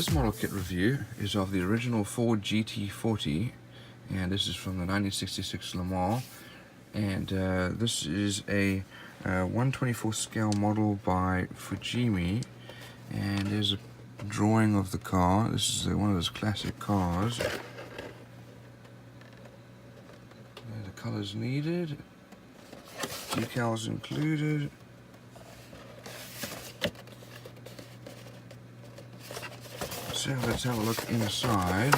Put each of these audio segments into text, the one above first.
This model kit review is of the original Ford GT40, and this is from the 1966 LeMans, and this is a 1/24 scale model by Fujimi, and there's a drawing of the car. This is one of those classic cars. The colors needed, decals included. So let's have a look inside.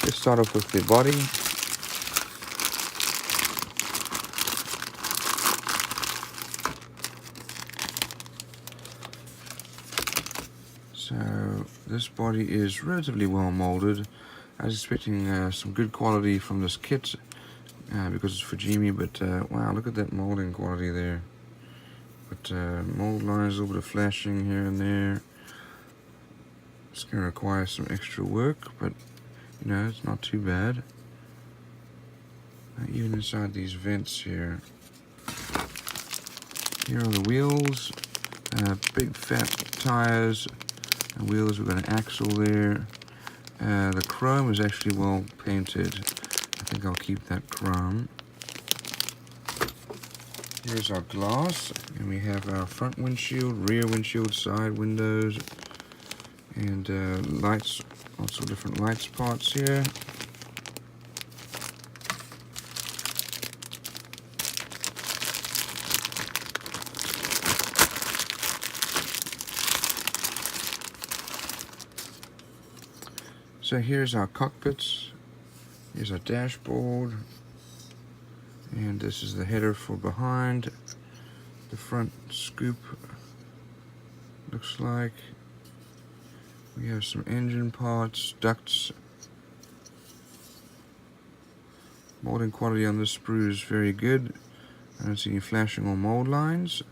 Let's start off with the body. So this body is relatively well molded. I was expecting some good quality from this kit because it's Fujimi, but wow, look at that molding quality there. But mold lines, a little bit of flashing here and there. It's going to require some extra work, but you know, it's not too bad. Even inside these vents here. Here are the wheels, big fat tires. And wheels, we've got an axle there. The chrome is actually well painted. I think I'll keep that chrome. Here's our glass, and we have our front windshield, rear windshield, side windows, and lights, lots of different light spots here. So here's our cockpits, here's our dashboard, and this is the header for behind. The front scoop looks like. We have some engine parts, ducts. Molding quality on this sprue is very good. I don't see any flashing or mold lines.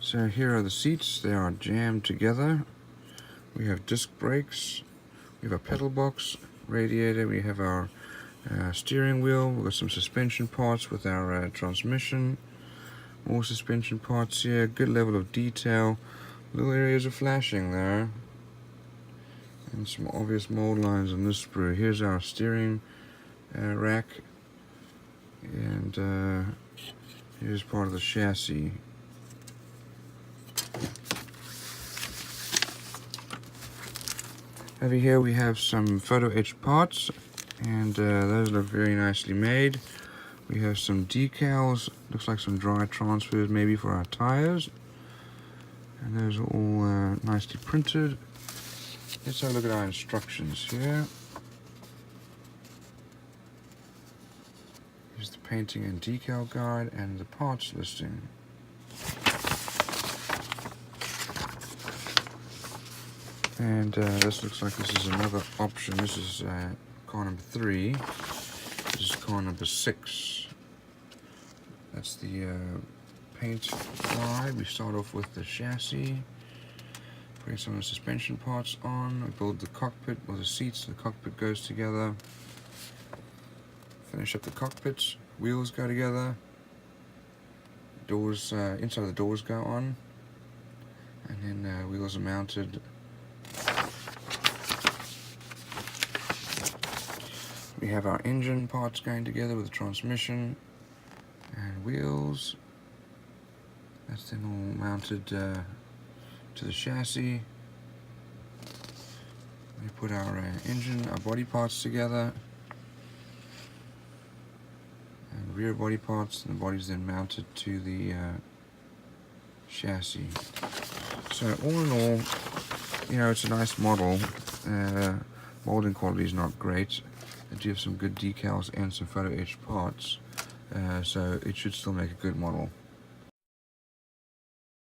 So here are the seats. They are jammed together. We have disc brakes. We have a pedal box, radiator. We have our steering wheel. We've got some suspension parts with our transmission. More suspension parts here. Good level of detail. Little areas of flashing there. And some obvious mold lines on this sprue. Here's our steering rack. And here's part of the chassis. Over here we have some photo etched parts, and those look very nicely made. We have some decals, looks like some dry transfers maybe for our tires, and those are all nicely printed. Let's have a look at our instructions here. Here's the painting and decal guide and the parts listing. And this looks like this is another option. This is car number 3. This is car number 6. That's the paint slide. We start off with the chassis. Putting some of the suspension parts on. We build the cockpit with the seats. The cockpit goes together. Finish up the cockpits. Wheels go together. Doors, inside of the doors go on. And then wheels are mounted. We have our engine parts going together with the transmission and wheels. That's then all mounted to the chassis. We put our engine, our body parts together, and rear body parts, and the body's then mounted to the chassis. So all in all, you know, it's a nice model. Molding quality is not great. They do have some good decals and some photo etched parts, so it should still make a good model.